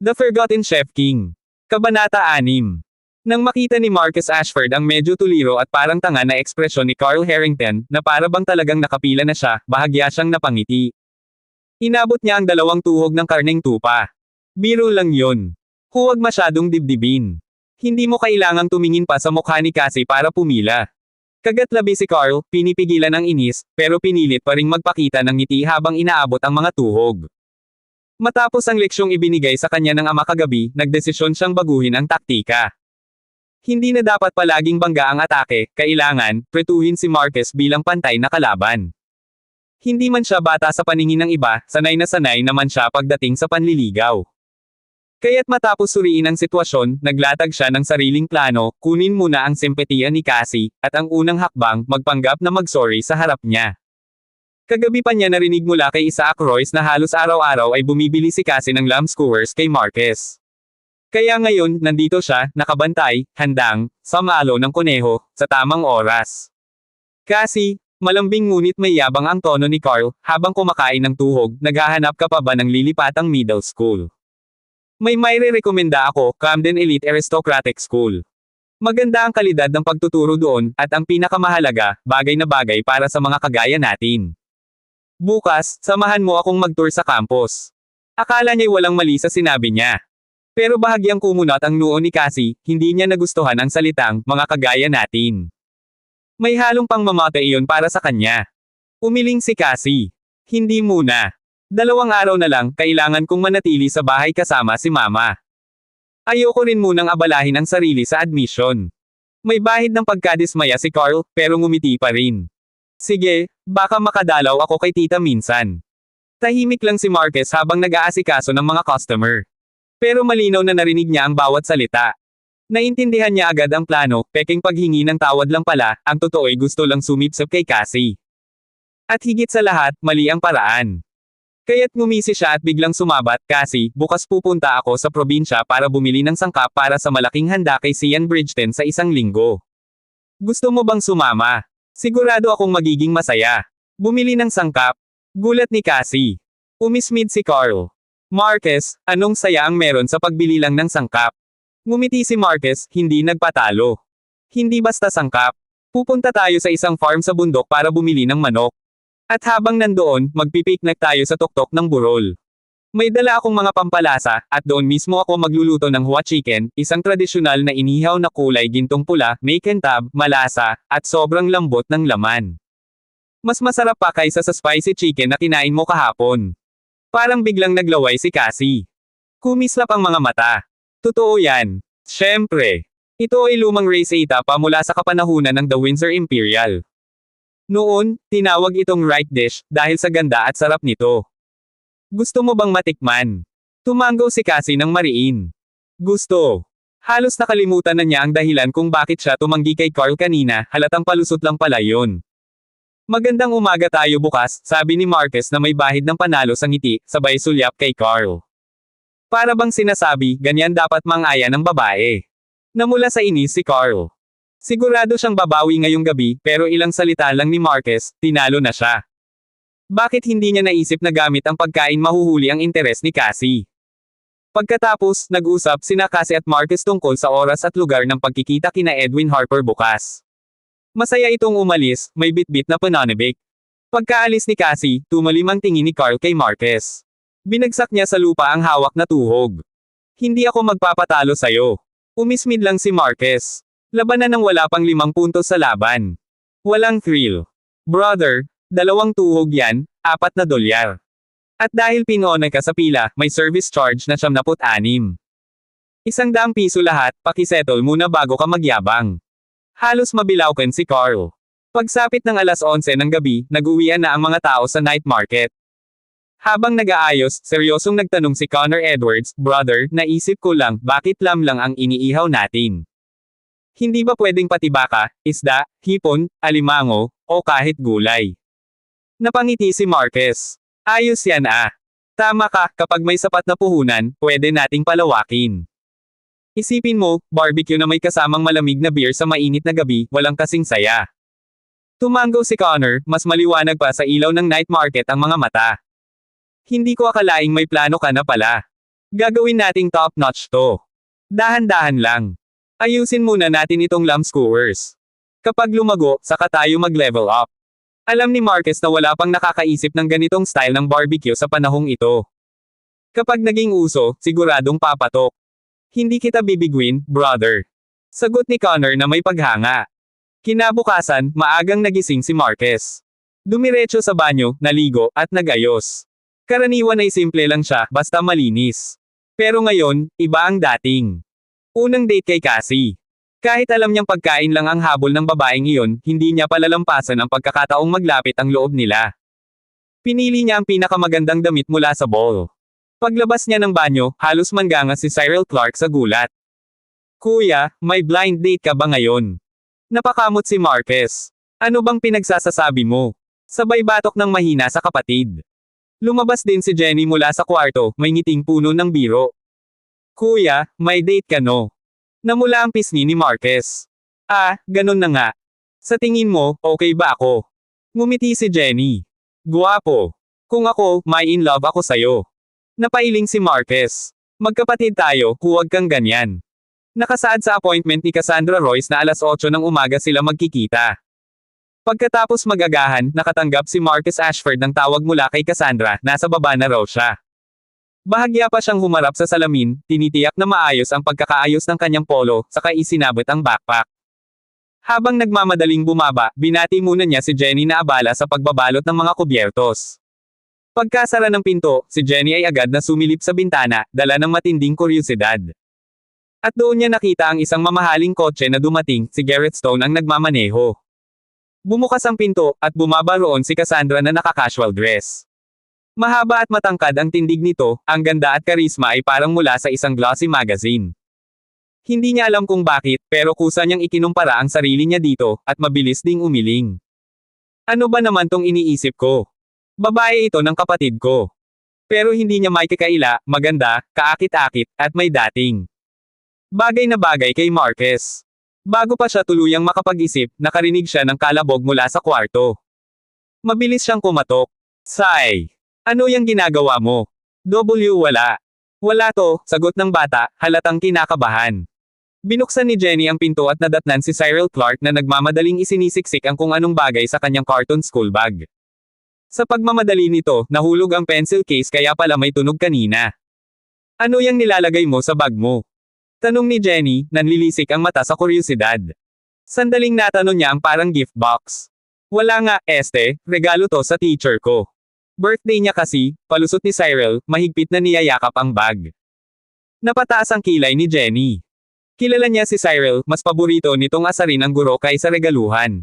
The Forgotten Chef King. Kabanata 6. Nang makita ni Marcus Ashford ang medyo tuliro at parang tanga na ekspresyon ni Carl Harrington, na para bang talagang nakapila na siya, bahagya siyang napangiti. Inabot niya ang 2 tuhog ng karneng tupa. Biro lang yun. Huwag masyadong dibdibin. Hindi mo kailangang tumingin pa sa mukha ni Cassie para pumila. Kagatlabi si Carl, pinipigilan ang inis, pero pinilit pa ring magpakita ng ngiti habang inaabot ang mga tuhog. Matapos ang leksyong ibinigay sa kanya ng ama kagabi, nagdesisyon siyang baguhin ang taktika. Hindi na dapat palaging bangga ang atake, kailangan, pretuhin si Marcus bilang pantay na kalaban. Hindi man siya bata sa paningin ng iba, sanay naman siya pagdating sa panliligaw. Kaya't matapos suriin ang sitwasyon, naglatag siya ng sariling plano, kunin muna ang simpatiya ni Cassie, at ang unang hakbang, magpanggap na mag-sorry sa harap niya. Kagabi pa niya narinig mula kay Isaac Royce na halos araw-araw ay bumibili si Cassie ng lamb skewers kay Marcus. Kaya ngayon, nandito siya, nakabantay, handang, sa malo ng kuneho, sa tamang oras. Cassie, malambing ngunit may yabang ang tono ni Carl, habang kumakain ng tuhog, naghahanap ka pa ba ng lilipatang middle school? May rekomenda ako, Camden Elite Aristocratic School. Maganda ang kalidad ng pagtuturo doon, at ang pinakamahalaga, bagay na bagay para sa mga kagaya natin. Bukas, samahan mo akong mag-tour sa campus. Akala niya'y walang mali sa sinabi niya. Pero bahagyang kumunot ang noo ni Cassie, hindi niya nagustuhan ang salitang, mga kagaya natin. May halong pangmamate iyon para sa kanya. Umiling si Cassie. Hindi muna. 2 araw na lang, kailangan kong manatili sa bahay kasama si Mama. Ayoko rin munang abalahin ang sarili sa admission. May bahid ng pagkadismaya si Carl, pero ngumiti pa rin. Sige, baka makadalaw ako kay tita minsan. Tahimik lang si Marcus habang nag-aasikaso ng mga customer. Pero malinaw na narinig niya ang bawat salita. Naintindihan niya agad ang plano, peking paghingi ng tawad lang pala, ang totoo'y gusto lang sumipsip kay Cassie. At higit sa lahat, mali ang paraan. Kaya't ngumisi siya at biglang sumabat, Cassie, bukas pupunta ako sa probinsya para bumili ng sangkap para sa malaking handa kay Sian Bridgeton sa 1 linggo. Gusto mo bang sumama? Sigurado akong magiging masaya. Bumili ng sangkap. Gulat ni Cassie. Umismid si Carl. Marcus, anong saya ang meron sa pagbili lang ng sangkap? Ngumiti si Marcus, hindi nagpatalo. Hindi basta sangkap. Pupunta tayo sa isang farm sa bundok para bumili ng manok. At habang nandoon, magpipiknik tayo sa tuktok ng burol. May dala akong mga pampalasa, at doon mismo ako magluluto ng hua chicken, isang tradisyonal na inihaw na kulay gintong pula, may kintab, malasa, at sobrang lambot ng laman. Mas masarap pa kaysa sa spicy chicken na kinain mo kahapon. Parang biglang naglaway si Cassie. Kumislap ang mga mata. Totoo yan. Siyempre. Ito ay lumang receta pa mula sa kapanahunan ng The Windsor Imperial. Noon, tinawag itong right dish, dahil sa ganda at sarap nito. Gusto mo bang matikman? Tumanggaw si Cassie ng mariin. Gusto. Halos nakalimutan na niya ang dahilan kung bakit siya tumanggi kay Carl kanina, halatang palusot lang pala yun. Magandang umaga tayo bukas, sabi ni Marcus na may bahid ng panalo sa ngiti, sabay sulyap kay Carl. Para bang sinasabi, ganyan dapat mangaya ng babae. Namula sa inis si Carl. Sigurado siyang babawi ngayong gabi, pero ilang salita lang ni Marcus, tinalo na siya. Bakit hindi niya naisip na gamit ang pagkain mahuhuli ang interes ni Cassie? Pagkatapos, nag-usap sina Cassie at Marcus tungkol sa oras at lugar ng pagkikita kina Edwin Harper bukas. Masaya itong umalis, may bitbit na pananabik. Pagkaalis ni Cassie, tumalim ang tingin ni Carl kay Marcus. Binagsak niya sa lupa ang hawak na tuhog. Hindi ako magpapatalo sayo. Umismid lang si Marcus. Labanan ng wala pang 5 puntos sa laban. Walang thrill. Brother, 2 tuhog yan, $4. At dahil pinone ka sa pila, may service charge na 76. ₱100 lahat, pakisettle muna bago ka magyabang. Halos mabilawkan si Carl. Pagsapit ng 11:00 ng gabi, nag-uwian na ang mga tao sa night market. Habang nag-aayos, seryosong nagtanong si Connor Edwards, Brother, naisip ko lang, bakit lamlang ang iniihaw natin? Hindi ba pwedeng patibaka, isda, hipon, alimango, o kahit gulay? Napangiti si Marcus. Ayos yan ah. Tama ka, kapag may sapat na puhunan, pwede nating palawakin. Isipin mo, barbecue na may kasamang malamig na beer sa mainit na gabi, walang kasing saya. Tumanggaw si Connor, mas maliwanag pa sa ilaw ng night market ang mga mata. Hindi ko akalaing may plano ka na pala. Gagawin nating top-notch to. Dahan-dahan lang. Ayusin muna natin itong lamb skewers. Kapag lumago, saka tayo mag-level up. Alam ni Marquez na wala pang nakakaisip ng ganitong style ng barbecue sa panahong ito. Kapag naging uso, siguradong papatok. Hindi kita bibiguin, brother. Sagot ni Connor na may paghanga. Kinabukasan, maagang nagising si Marquez. Dumiretso sa banyo, naligo, at nagayos. Karaniwan ay simple lang siya, basta malinis. Pero ngayon, iba ang dating. Unang date kay Cassie. Kahit alam niyang pagkain lang ang habol ng babaeng iyon, hindi niya palalampasan ang pagkakataong maglapit ang loob nila. Pinili niya ang pinakamagandang damit mula sa bowl. Paglabas niya ng banyo, halos mangganga si Cyril Clark sa gulat. Kuya, may blind date ka ba ngayon? Napakamot si Marquez. Ano bang pinagsasasabi mo? Sabay batok ng mahina sa kapatid. Lumabas din si Jenny mula sa kwarto, may ngiting puno ng biro. Kuya, may date ka no? Namula ang pisngi ni Marquez. Ah, ganun na nga. Sa tingin mo, okay ba ako? Ngumiti si Jenny. Guwapo. Kung ako, may in love ako sayo. Napailing si Marquez. Magkapatid tayo, huwag kang ganyan. Nakasaad sa appointment ni Cassandra Royce na alas 8 ng umaga sila magkikita. Pagkatapos mag-agahan, nakatanggap si Marcus Ashford ng tawag mula kay Cassandra, nasa baba na raw siya. Bahagya pa siyang humarap sa salamin, tinitiyak na maayos ang pagkakaayos ng kanyang polo, saka isinabot ang backpack. Habang nagmamadaling bumaba, binati muna niya si Jenny na abala sa pagbabalot ng mga kubyertos. Pagkasara ng pinto, si Jenny ay agad na sumilip sa bintana, dala ng matinding kuryosidad. At doon niya nakita ang isang mamahaling kotse na dumating, si Garrett Stone ang nagmamaneho. Bumukas ang pinto, at bumaba roon si Cassandra na naka-casual dress. Mahaba at matangkad ang tindig nito, ang ganda at karisma ay parang mula sa isang glossy magazine. Hindi niya alam kung bakit, pero kusa niyang ikinumpara ang sarili niya dito, at mabilis ding umiling. Ano ba naman tong iniisip ko? Babae ito ng kapatid ko. Pero hindi niya may kakaila, maganda, kaakit-akit, at may dating. Bagay na bagay kay Marquez. Bago pa siya tuluyang makapag-isip, nakarinig siya ng kalabog mula sa kwarto. Mabilis siyang kumatok. Say! Ano yung ginagawa mo? Wala. Wala to, sagot ng bata, halatang kinakabahan. Binuksan ni Jenny ang pinto at nadatnan si Cyril Clark na nagmamadaling isinisiksik ang kung anong bagay sa kanyang carton school bag. Sa pagmamadali nito, nahulog ang pencil case kaya pala may tunog kanina. Ano yung nilalagay mo sa bag mo? Tanong ni Jenny, nanlilisik ang mata sa kuryosidad. Sandaling natanong niya ang parang gift box. Wala nga, regalo to sa teacher ko. Birthday niya kasi, palusot ni Cyril, mahigpit na niyayakap ang bag. Napataas ang kilay ni Jenny. Kilala niya si Cyril, mas paborito nitong asarin ang guro kaysa regaluhan.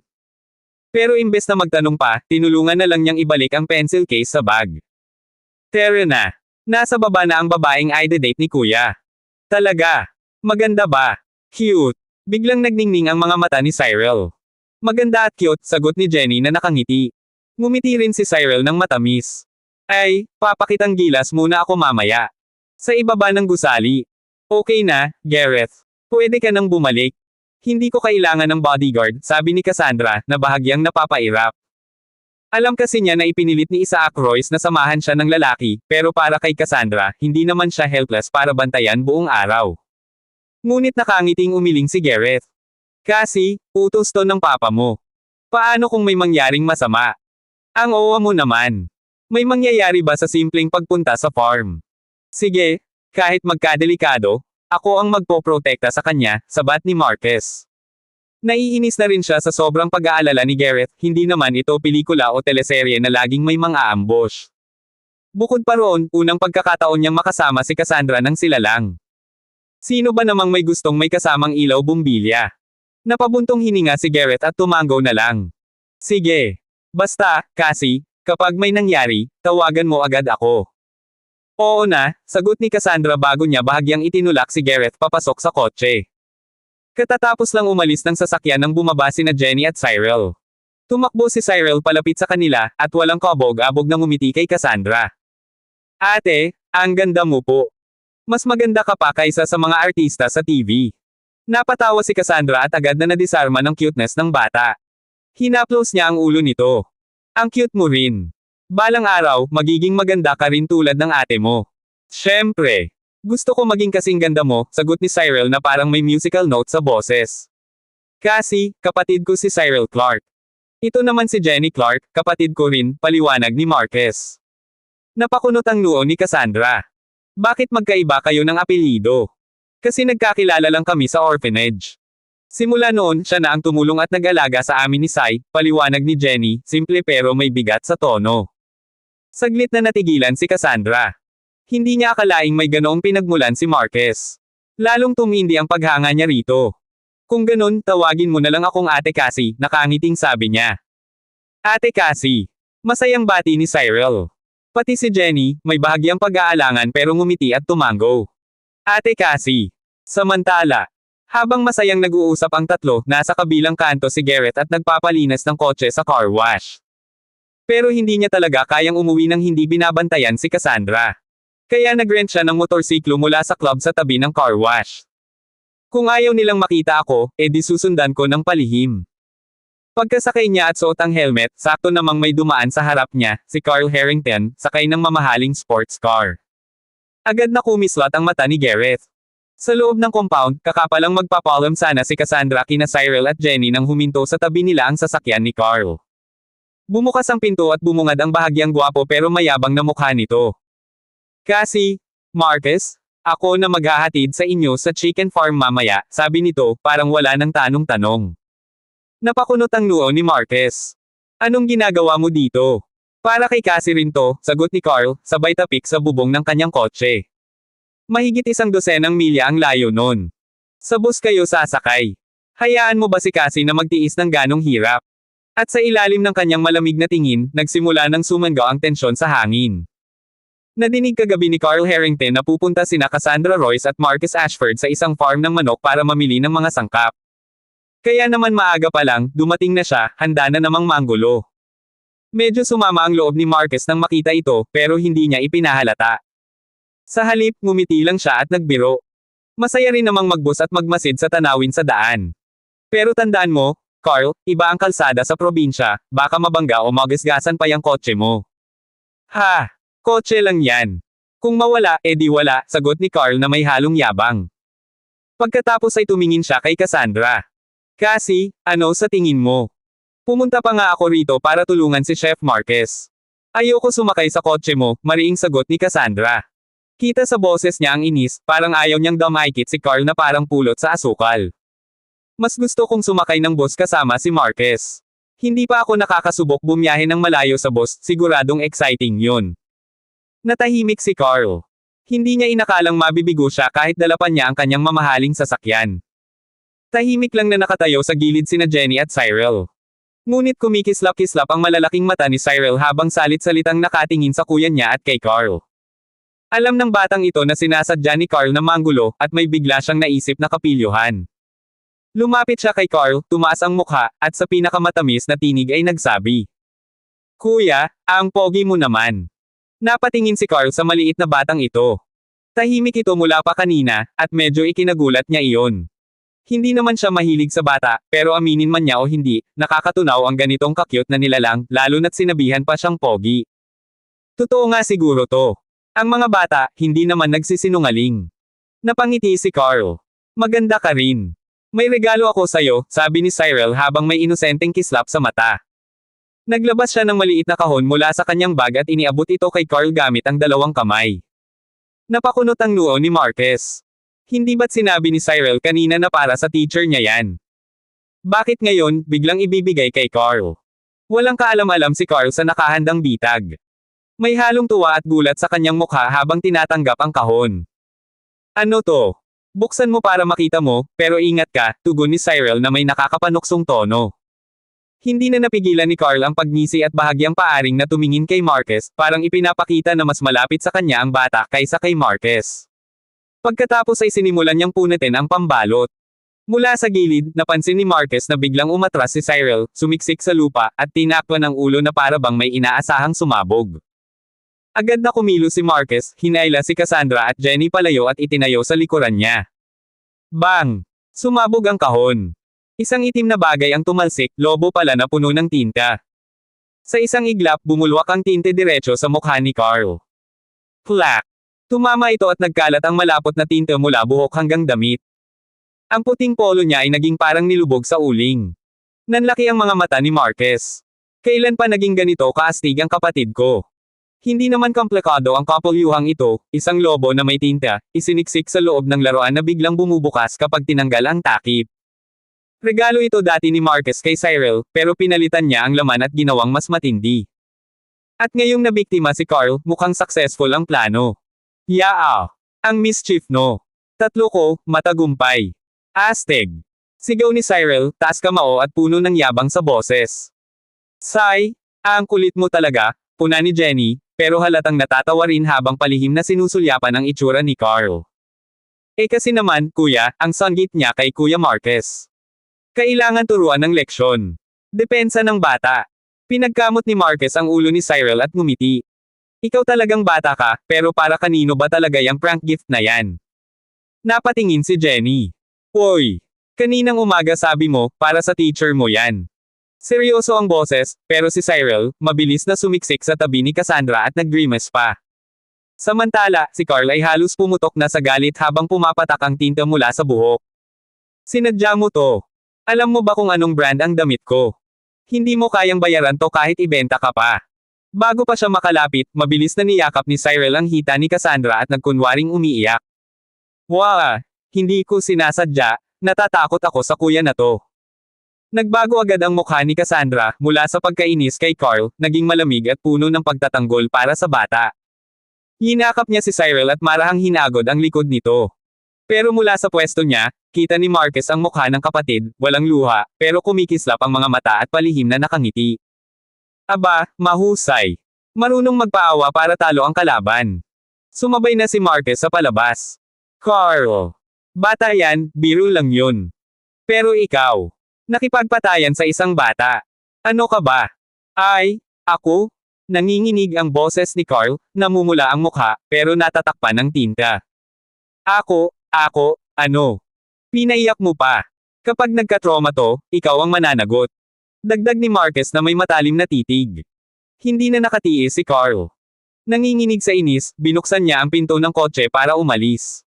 Pero imbes na magtanong pa, tinulungan na lang niyang ibalik ang pencil case sa bag. Tere na. Nasa baba na ang babaeng ide-date ni Kuya. Talaga. Maganda ba? Cute. Biglang nagningning ang mga mata ni Cyril. Maganda at cute, sagot ni Jenny na nakangiti. Ngumiti rin si Cyril ng matamis. Ay, papakitang gilas muna ako mamaya. Sa ibaba ng gusali. Okay na, Gareth. Pwede ka nang bumalik. Hindi ko kailangan ng bodyguard, sabi ni Cassandra, na bahagyang napapairap. Alam kasi niya na ipinilit ni Isaac Royce na samahan siya ng lalaki, pero para kay Cassandra, hindi naman siya helpless para bantayan buong araw. Ngunit nakangiting umiling si Gareth. Kasi, utos to ng papa mo. Paano kung may mangyaring masama? Ang owa mo naman. May mangyayari ba sa simpleng pagpunta sa farm? Sige, kahit magkadelikado, ako ang magpoprotekta sa kanya, sabat ni Marquez. Naiinis na rin siya sa sobrang pag-aalala ni Gareth, hindi naman ito pelikula o teleserye na laging may mga ambush. Bukod pa roon, unang pagkakataon niyang makasama si Cassandra nang sila lang. Sino ba namang may gustong may kasamang ilaw bumbilya? Napabuntong hininga si Gareth at tumango na lang. Sige. Basta, Cassie, kapag may nangyari, tawagan mo agad ako. Oo na, sagot ni Cassandra bago niya bahagyang itinulak si Gareth papasok sa kotse. Katatapos lang umalis ng sasakyan nang bumaba sina Jenny at Cyril. Tumakbo si Cyril palapit sa kanila, at walang kabog-abog na ngumiti kay Cassandra. Ate, ang ganda mo po. Mas maganda ka pa kaysa sa mga artista sa TV. Napatawa si Cassandra at agad na nadisarma ng cuteness ng bata. Hinaplos niya ang ulo nito. Ang cute mo rin. Balang araw, magiging maganda ka rin tulad ng ate mo. Siyempre. Gusto ko maging kasing ganda mo, sagot ni Cyril na parang may musical note sa boses. Kasi, kapatid ko si Cyril Clark. Ito naman si Jenny Clark, kapatid ko rin, paliwanag ni Marquez. Napakunot ang noo ni Cassandra. Bakit magkaiba kayo ng apelyido? Kasi nagkakilala lang kami sa orphanage. Simula noon, siya na ang tumulong at nag-alaga sa amin ni Sai, paliwanag ni Jenny, simple pero may bigat sa tono. Saglit na natigilan si Cassandra. Hindi niya akalaing may ganoong pinagmulan si Marquez. Lalong tumindi ang paghanga niya rito. Kung ganun, tawagin mo na lang akong Ate Cassie, nakangiting sabi niya. Ate Cassie. Masayang bati ni Cyril. Pati si Jenny, may bahagyang pag-aalangan pero ngumiti at tumango. Ate Cassie. Samantala, habang masayang nag-uusap ang tatlo, nasa kabilang kanto si Garrett at nagpapalinas ng kotse sa car wash. Pero hindi niya talaga kayang umuwi nang hindi binabantayan si Cassandra. Kaya nag-rent siya ng motorsiklo mula sa club sa tabi ng car wash. Kung ayaw nilang makita ako, edi susundan ko ng palihim. Pagkasakay niya at suot ang helmet, sakto namang may dumaan sa harap niya, si Carl Harrington, sakay ng mamahaling sports car. Agad na kumislot ang mata ni Gareth. Sa loob ng compound, kakapalang magpapaalam sana si Cassandra kina Cyril at Jenny nang huminto sa tabi nila ang sasakyan ni Carl. Bumukas ang pinto at bumungad ang bahagyang gwapo pero mayabang na mukha nito. Cassie, Marquez, ako na maghahatid sa inyo sa chicken farm mamaya, sabi nito, parang wala nang tanong-tanong. Napakunot ang noo ni Marquez. Anong ginagawa mo dito? Para kay Cassie rin to, sagot ni Carl, sabay tapik sa bubong ng kanyang kotse. Mahigit 100 milya ang layo nun. Sa bus kayo sasakay. Hayaan mo ba si Cassie na magtiis ng ganong hirap? At sa ilalim ng kanyang malamig na tingin, nagsimula ng sumangaw ang tensyon sa hangin. Nadinig kagabi ni Carl Harrington na pupunta sina Cassandra Royce at Marcus Ashford sa isang farm ng manok para mamili ng mga sangkap. Kaya naman maaga pa lang, dumating na siya, handa na namang manggulo. Medyo sumama ang loob ni Marcus nang makita ito, pero hindi niya ipinahalata. Sa halip, ngumiti lang siya at nagbiro. Masaya rin namang magbus at magmasid sa tanawin sa daan. Pero tandaan mo, Carl, iba ang kalsada sa probinsya, baka mabangga o magasgasan pa yung kotse mo. Ha! Kotse lang yan. Kung mawala, edi wala, sagot ni Carl na may halong yabang. Pagkatapos ay tumingin siya kay Cassandra. Cassie, ano sa tingin mo? Pumunta pa nga ako rito para tulungan si Chef Marquez. Ayoko sumakay sa kotse mo, mariing sagot ni Cassandra. Kita sa boses niya ang inis, parang ayaw niyang damaykit si Carl na parang pulot sa asukal. Mas gusto kong sumakay ng bus kasama si Marquez. Hindi pa ako nakakasubok bumiyahe ng malayo sa bus, siguradong exciting yun. Natahimik si Carl. Hindi niya inakalang mabibigo siya kahit dalapan niya ang kanyang mamahaling sasakyan. Tahimik lang na nakatayo sa gilid sina Jenny at Cyril. Ngunit kumikislap-kislap ang malalaking mata ni Cyril habang salit-salitang nakatingin sa kuya niya at kay Carl. Alam ng batang ito na sinasadya ni Carl na manggulo, at may bigla siyang naisip na kapilyuhan. Lumapit siya kay Carl, tumaas ang mukha, at sa pinakamatamis na tinig ay nagsabi. Kuya, ang pogi mo naman. Napatingin si Carl sa maliit na batang ito. Tahimik ito mula pa kanina, at medyo ikinagulat niya iyon. Hindi naman siya mahilig sa bata, pero aminin man niya o hindi, nakakatunaw ang ganitong kakyut na nilalang, lalo na't sinabihan pa siyang pogi. Totoo nga siguro to. Ang mga bata, hindi naman nagsisinungaling. Napangiti si Carl. Maganda ka rin. May regalo ako sa'yo, sabi ni Cyril habang may inosenteng kislap sa mata. Naglabas siya ng maliit na kahon mula sa kanyang bag at iniabot ito kay Carl gamit ang dalawang kamay. Napakunot ang noo ni Marquez. Hindi ba't sinabi ni Cyril kanina na para sa teacher niya yan? Bakit ngayon, biglang ibibigay kay Carl? Walang kaalam-alam si Carl sa nakahandang bitag. May halong tuwa at gulat sa kanyang mukha habang tinatanggap ang kahon. Ano to? Buksan mo para makita mo, pero ingat ka, tugon ni Cyril na may nakakapanuksong tono. Hindi na napigilan ni Carl ang pagngisi at bahagyang paaring na tumingin kay Marquez, parang ipinapakita na mas malapit sa kanya ang bata kaysa kay Marquez. Pagkatapos ay sinimulan niyang punitin ang pambalot. Mula sa gilid, napansin ni Marquez na biglang umatras si Cyril, sumiksik sa lupa, at tinakpan ang ulo na para bang may inaasahang sumabog. Agad na kumilos si Marquez, hinayla si Cassandra at Jenny palayo at itinayo sa likuran niya. Bang! Sumabog ang kahon. Isang itim na bagay ang tumalsik, lobo pala na puno ng tinta. Sa isang iglap, bumulwak ang tinte diretso sa mukha ni Carl. Plak! Tumama ito at nagkalat ang malapot na tinta mula buhok hanggang damit. Ang puting polo niya ay naging parang nilubog sa uling. Nanlaki ang mga mata ni Marquez. Kailan pa naging ganito kaastig ang kapatid ko? Hindi naman komplikado ang kapulyuhang ito, isang lobo na may tinta, isiniksik sa loob ng laruan na biglang bumubukas kapag tinanggal ang takip. Regalo ito dati ni Marquez kay Cyril, pero pinalitan niya ang laman at ginawang mas matindi. At ngayong nabiktima si Carl, mukhang successful ang plano. Yaa! Ang mischief no. Tatlo ko, matagumpay. Astig! Sigaw ni Cyril, taas kamao at puno ng yabang sa boses. Sai, ang kulit mo talaga, puna ni Jenny, pero halatang natatawa rin habang palihim na sinusulyapan ang itsura ni Carl. Eh kasi naman, kuya, ang sanggit niya kay Kuya Marquez. Kailangan turuan ng leksyon. Depensa ng bata. Pinagkamot ni Marquez ang ulo ni Cyril at ngumiti. Ikaw talagang bata ka, pero para kanino ba talaga yung prank gift na yan? Napatingin si Jenny. Hoy! Kaninang umaga sabi mo, para sa teacher mo yan. Seryoso ang boses, pero si Cyril, mabilis na sumiksik sa tabi ni Cassandra at nag-grimace pa. Samantala, si Carl ay halos pumutok na sa galit habang pumapatak ang tinta mula sa buhok. Sinadya mo to. Alam mo ba kung anong brand ang damit ko? Hindi mo kayang bayaran to kahit ibenta ka pa. Bago pa siya makalapit, mabilis na niyakap ni Cyril ang hita ni Cassandra at nagkunwaring umiiyak. Wow! Hindi ko sinasadya, natatakot ako sa kuya na to. Nagbago agad ang mukha ni Cassandra, mula sa pagkainis kay Carl, naging malamig at puno ng pagtatanggol para sa bata. Hinakap niya si Cyril at marahang hinagod ang likod nito. Pero mula sa pwesto niya, kita ni Marquez ang mukha ng kapatid, walang luha, pero kumikislap ang mga mata at palihim na nakangiti. Aba, mahusay. Marunong magpaawa para talo ang kalaban. Sumabay na si Marquez sa palabas. Carl! Bata yan, biro lang yun. Pero ikaw, nakipagpatayan sa isang bata. Ano ka ba? Ay, ako? Nanginginig ang boses ni Carl, namumula ang mukha, pero natatakpan ng tinta. Ako, ano? Pinaiyak mo pa. Kapag nagka-trauma to, ikaw ang mananagot. Dagdag ni Marquez na may matalim na titig. Hindi na nakatiis si Carl. Nanginginig sa inis, binuksan niya ang pinto ng kotse para umalis.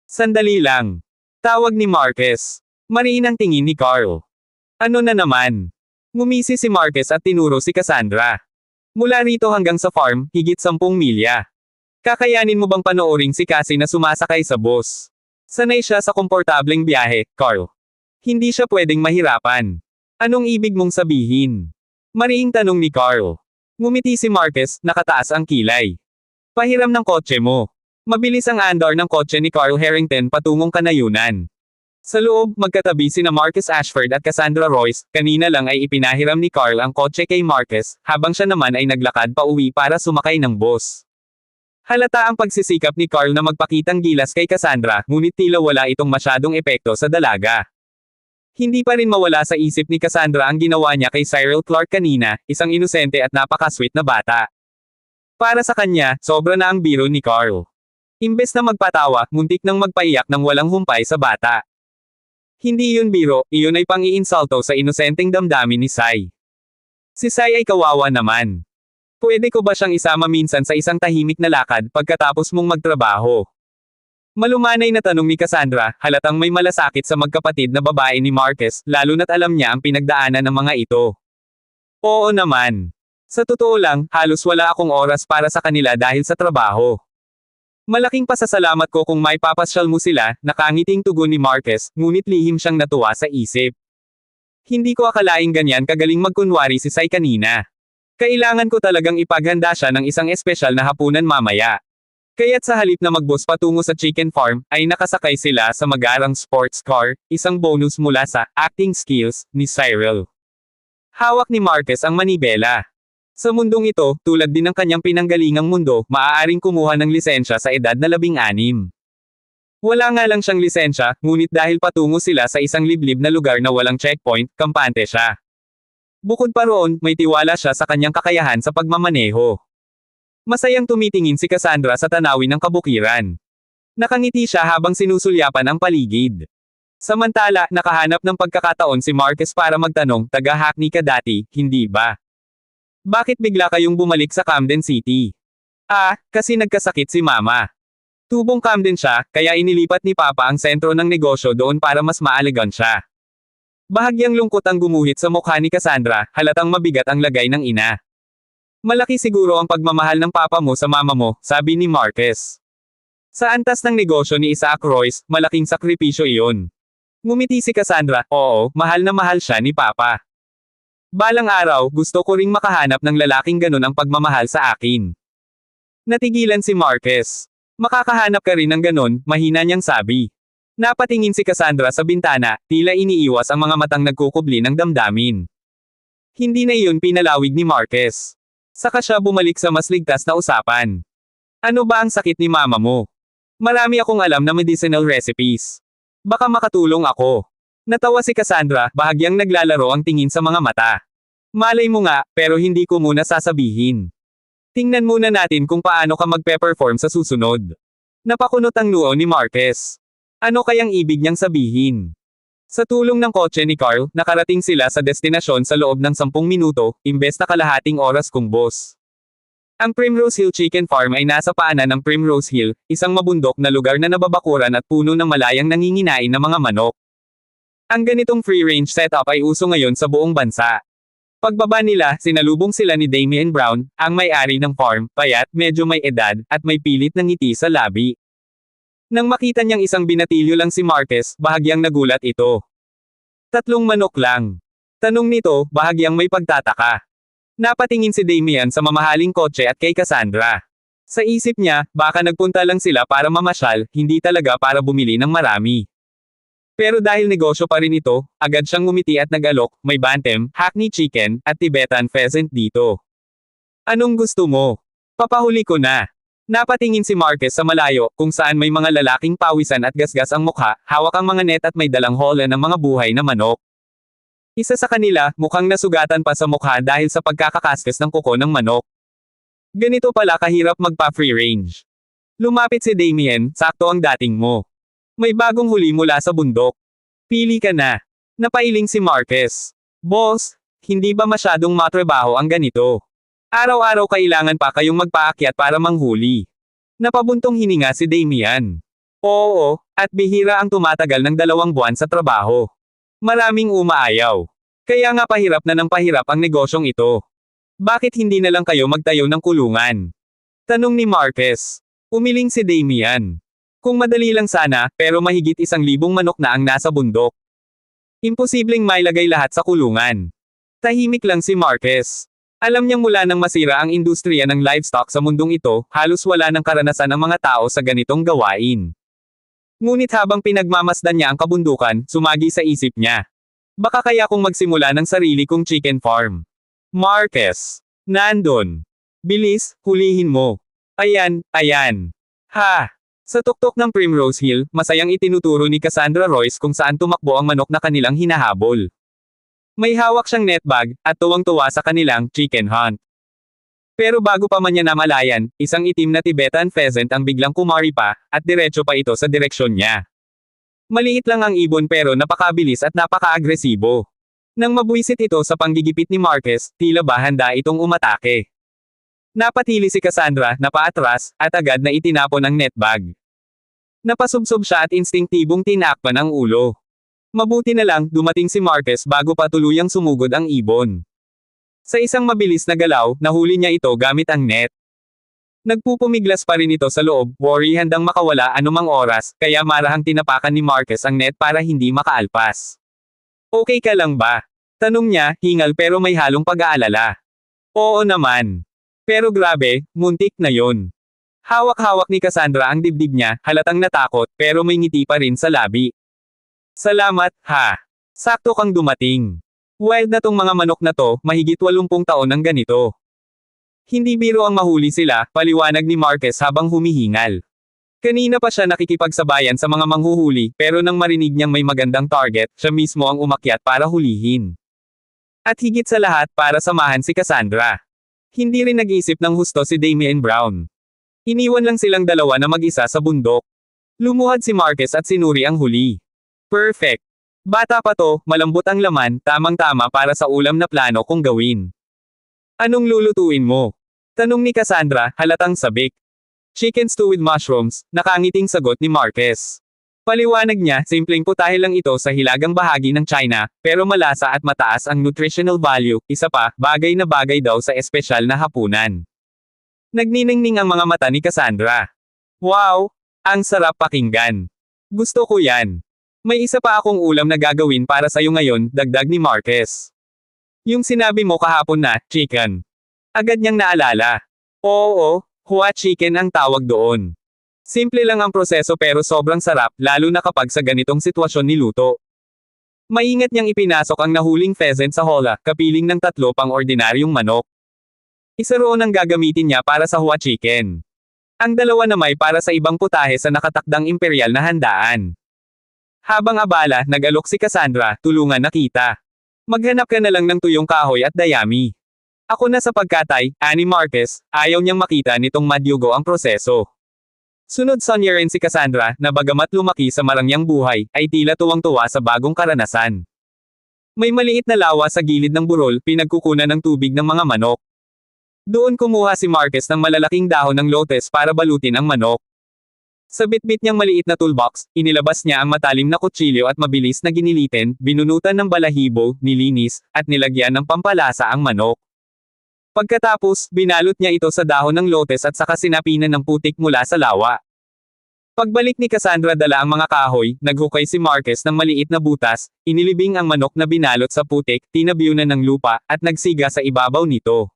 Sandali lang. Tawag ni Marquez. Mariin ang tingin ni Carl. Ano na naman? Ngumisi si Marquez at tinuro si Cassandra. Mula rito hanggang sa farm, higit 10 milya. Kakayanin mo bang panoorin si Cassie na sumasakay sa bus? Sanay siya sa komportableng biyahe, Carl. Hindi siya pwedeng mahirapan. Anong ibig mong sabihin? Mariing tanong ni Carl. Ngumiti si Marquez, nakataas ang kilay. Pahiram ng kotse mo. Mabilis ang andar ng kotse ni Carl Harrington patungong kanayunan. Sa loob, magkatabi sina Marcus Ashford at Cassandra Royce, kanina lang ay ipinahiram ni Carl ang kotse kay Marcus, habang siya naman ay naglakad pa uwi para sumakay ng bus. Halata ang pagsisikap ni Carl na magpakitang gilas kay Cassandra, ngunit tila wala itong masyadong epekto sa dalaga. Hindi pa rin mawala sa isip ni Cassandra ang ginawa niya kay Cyril Clark kanina, isang inosente at napaka-sweet na bata. Para sa kanya, sobra na ang biro ni Carl. Imbes na magpatawa, muntik nang magpaiyak ng walang humpay sa bata. Hindi yun biro, iyon ay pang-iinsulto sa inosenteng damdamin ni Sai. Si Sai ay kawawa naman. Pwede ko ba siyang isama minsan sa isang tahimik na lakad pagkatapos mong magtrabaho? Malumanay na tanong ni Cassandra, halatang may malasakit sa magkapatid na babae ni Marquez, lalo na't alam niya ang pinagdaanan ng mga ito. Oo naman. Sa totoo lang, halos wala akong oras para sa kanila dahil sa trabaho. Malaking pasasalamat ko kung may papasyal mo sila, nakangiting tugon ni Marquez, ngunit lihim siyang natuwa sa isip. Hindi ko akalaing ganyan kagaling magkunwari si Sai kanina. Kailangan ko talagang ipaghanda siya ng isang espesyal na hapunan mamaya. Kaya't sa halip na magbus patungo sa chicken farm, ay nakasakay sila sa magarang sports car, isang bonus mula sa acting skills ni Cyril. Hawak ni Marquez ang manibela. Sa mundong ito, tulad din ng kanyang pinanggalingang mundo, maaaring kumuha ng lisensya sa edad na 16. Wala nga lang siyang lisensya, ngunit dahil patungo sila sa isang liblib na lugar na walang checkpoint, kampante siya. Bukod pa roon, may tiwala siya sa kanyang kakayahan sa pagmamaneho. Masayang tumitingin si Cassandra sa tanawin ng kabukiran. Nakangiti siya habang sinusulyapan ang paligid. Samantala, nakahanap ng pagkakataon si Marquez para magtanong, taga-Hackney ka dati, hindi ba? Bakit bigla kayong bumalik sa Camden City? Ah, kasi nagkasakit si Mama. Tubong Camden siya, kaya inilipat ni Papa ang sentro ng negosyo doon para mas maaligan siya. Bahagyang lungkot ang gumuhit sa mukha ni Cassandra, halatang mabigat ang lagay ng ina. Malaki siguro ang pagmamahal ng papa mo sa mama mo, sabi ni Marquez. Sa antas ng negosyo ni Isaac Royce, malaking sakripisyo iyon. Ngumiti si Cassandra, oo, mahal na mahal siya ni Papa. Balang araw, gusto ko ring makahanap ng lalaking ganun ang pagmamahal sa akin. Natigilan si Marquez. Makakahanap ka rin ng ganun, mahina niyang sabi. Napatingin si Cassandra sa bintana, tila iniiwas ang mga matang nagkukubli ng damdamin. Hindi na iyon pinalawig ni Marquez. Saka siya bumalik sa mas ligtas na usapan. Ano ba ang sakit ni mama mo? Marami akong alam na medicinal recipes. Baka makatulong ako. Natawa si Cassandra, bahagyang naglalaro ang tingin sa mga mata. Malay mo nga, pero hindi ko muna sasabihin. Tingnan muna natin kung paano ka magpe-perform sa susunod. Napakunot ang noo ni Marquez. Ano kayang ibig niyang sabihin? Sa tulong ng kotse ni Carl, nakarating sila sa destinasyon sa loob ng 10 minuto, imbes na kalahating oras kung boss. Ang Primrose Hill Chicken Farm ay nasa paanan ng Primrose Hill, isang mabundok na lugar na nababakuran at puno ng malayang nanginginain ng mga manok. Ang ganitong free-range setup ay uso ngayon sa buong bansa. Pagbaba nila, sinalubong sila ni Damian Brown, ang may-ari ng farm, payat, medyo may edad, at may pilit na ngiti sa labi. Nang makita niyang isang binatilyo lang si Marquez, bahagyang nagulat ito. 3 manok lang. Tanong nito, bahagyang may pagtataka. Napatingin si Damian sa mamahaling kotse at kay Cassandra. Sa isip niya, baka nagpunta lang sila para mamasyal, hindi talaga para bumili ng marami. Pero dahil negosyo pa rin ito, agad siyang ngumiti at nag-alok, may bantam, Hackney chicken, at Tibetan pheasant dito. Anong gusto mo? Papahuli ko na. Napatingin si Marquez sa malayo, kung saan may mga lalaking pawisan at gasgas ang mukha, hawak ang mga net at may dalang hola ng mga buhay na manok. Isa sa kanila, mukhang nasugatan pa sa mukha dahil sa pagkakakaskas ng kuko ng manok. Ganito pala kahirap magpa-free range. Lumapit si Damian, sakto ang dating mo. May bagong huli mula sa bundok. Pili ka na. Napailing si Marquez. Boss, hindi ba masyadong matrabaho ang ganito? Araw-araw kailangan pa kayong magpaakyat para manghuli. Napabuntong hininga si Damian. Oo, at bihira ang tumatagal ng 2 buwan sa trabaho. Maraming umaayaw. Kaya nga pahirap na ng pahirap ang negosyong ito. Bakit hindi na lang kayo magtayo ng kulungan? Tanong ni Marquez. Umiling si Damian. Kung madali lang sana, pero mahigit 1,000 manok na ang nasa bundok. Imposibleng mailagay lahat sa kulungan. Tahimik lang si Marquez. Alam niyang mula nang masira ang industriya ng livestock sa mundong ito, halos wala ng karanasan ang mga tao sa ganitong gawain. Ngunit habang pinagmamasdan niya ang kabundukan, sumagi sa isip niya. Baka kaya kung magsimula ng sarili kong chicken farm. Marquez. Nandun. Bilis, hulihin mo. Ayan, ayan. Ha! Sa tuktok ng Primrose Hill, masayang itinuturo ni Cassandra Royce kung saan tumakbo ang manok na kanilang hinahabol. May hawak siyang netbag, at tuwang-tuwa sa kanilang chicken hunt. Pero bago pa man niya namalayan, isang itim na Tibetan pheasant ang biglang kumari pa, at diretso pa ito sa direksyon niya. Maliit lang ang ibon pero napakabilis at napaka-agresibo. Nang mabwisit ito sa panggigipit ni Marquez, tila ba handa itong umatake. Napatili si Cassandra, napaatras, at agad na itinapon ang netbag. Napasubsob siya at instinktibong tinakpan ang ulo. Mabuti na lang, dumating si Marquez bago pa tuluyang sumugod ang ibon. Sa isang mabilis na galaw, nahuli niya ito gamit ang net. Nagpupumiglas pa rin ito sa loob, worry handang makawala anumang oras, kaya marahang tinapakan ni Marquez ang net para hindi makaalpas. Okay ka lang ba? Tanong niya, hingal pero may halong pag-aalala. Oo naman. Pero grabe, muntik na yon. Hawak-hawak ni Cassandra ang dibdib niya, halatang natakot, pero may ngiti pa rin sa labi. Salamat, ha. Sakto kang dumating. Wild na tong mga manok na to, mahigit 80 taon ng ganito. Hindi biro ang mahuli sila, paliwanag ni Marquez habang humihingal. Kanina pa siya nakikipagsabayan sa mga manghuhuli, pero nang marinig niyang may magandang target, siya mismo ang umakyat para hulihin. At higit sa lahat, para samahan si Cassandra. Hindi rin nag-isip ng husto si Damian Brown. Iniwan lang silang dalawa na mag-isa sa bundok. Lumuhad si Marquez at sinuri ang huli. Perfect. Bata pa to, malambot ang laman, tamang-tama para sa ulam na plano kong gawin. Anong lulutuin mo? Tanong ni Cassandra, halatang sabik. Chicken stew with mushrooms, nakangiting sagot ni Marquez. Paliwanag niya, simpleng putahe lang ito sa hilagang bahagi ng China, pero malasa at mataas ang nutritional value, isa pa, bagay na bagay daw sa espesyal na hapunan. Nagniningning ang mga mata ni Cassandra. Wow! Ang sarap pakinggan. Gusto ko yan. May isa pa akong ulam na gagawin para sa'yo ngayon, dagdag ni Marquez. Yung sinabi mo kahapon na, chicken. Agad niyang naalala. Oo, hua chicken ang tawag doon. Simple lang ang proseso pero sobrang sarap, lalo na kapag sa ganitong sitwasyon niluto. Maingat niyang ipinasok ang nahuling pheasant sa hola, kapiling ng 3 pang ordinaryong manok. Isa roon ang gagamitin niya para sa hua chicken. Ang 2 na may para sa ibang putahe sa nakatakdang imperial na handaan. Habang abala, nag-alok si Cassandra, tulungan na kita. Maghanap ka na lang ng tuyong kahoy at dayami. Ako na sa pagkatay, ani Marquez, ayaw niyang makita nitong madyugo ang proseso. Sunod-sonya rin si Cassandra, na bagamat lumaki sa marangyang buhay, ay tila tuwang-tuwa sa bagong karanasan. May maliit na lawa sa gilid ng burol, pinagkukunan ng tubig ng mga manok. Doon kumuha si Marquez ng malalaking dahon ng lotes para balutin ang manok. Sa bitbit niyang maliit na toolbox, inilabas niya ang matalim na kutsilyo at mabilis na ginilitin, binunutan ng balahibo, nilinis, at nilagyan ng pampalasa ang manok. Pagkatapos, binalot niya ito sa dahon ng lotes at saka sinapinan ng putik mula sa lawa. Pagbalik ni Cassandra dala ang mga kahoy, naghukay si Marquez ng maliit na butas, inilibing ang manok na binalot sa putik, tinabyunan ng lupa, at nagsiga sa ibabaw nito.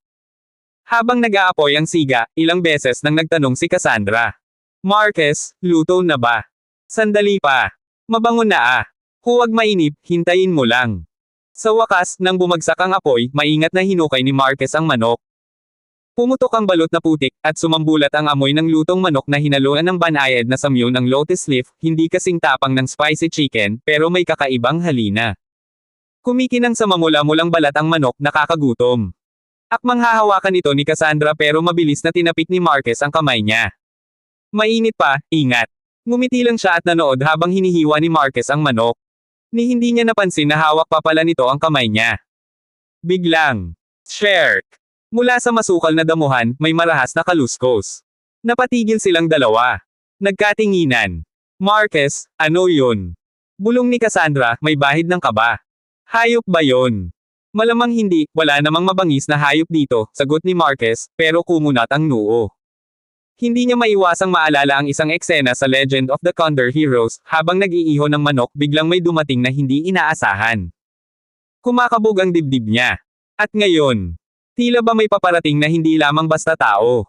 Habang nag-aapoy ang siga, ilang beses nang nagtanong si Cassandra. Marquez, luto na ba? Sandali pa. Mabango na ah. Huwag mainip, hintayin mo lang. Sa wakas, nang bumagsak ang apoy, maingat na hinukay ni Marquez ang manok. Pumutok ang balot na putik, at sumambulat ang amoy ng lutong manok na hinaluan ng banayad na samyo ng lotus leaf, hindi kasing tapang ng spicy chicken, pero may kakaibang halina. Kumikinang sa mamula-mulang balat ang manok, nakakagutom. Akmang hahawakan ito ni Cassandra pero mabilis na tinapik ni Marquez ang kamay niya. Mainit pa, ingat. Ngumiti lang siya at nanood habang hinihiwa ni Marquez ang manok. Ni hindi niya napansin na hawak pa pala nito ang kamay niya. Biglang, shark! Mula sa masukal na damuhan, may marahas na kaluskos. Napatigil silang dalawa. Nagkatinginan. Marquez, ano yun? Bulong ni Cassandra, may bahid ng kaba. Hayop ba yon? Malamang hindi, wala namang mabangis na hayop dito, sagot ni Marquez, pero kumunat ang noo. Hindi niya maiwasang maalala ang isang eksena sa Legend of the Condor Heroes, habang nag-iiho ng manok biglang may dumating na hindi inaasahan. Kumakabog ang dibdib niya. At ngayon, tila ba may paparating na hindi lamang basta tao.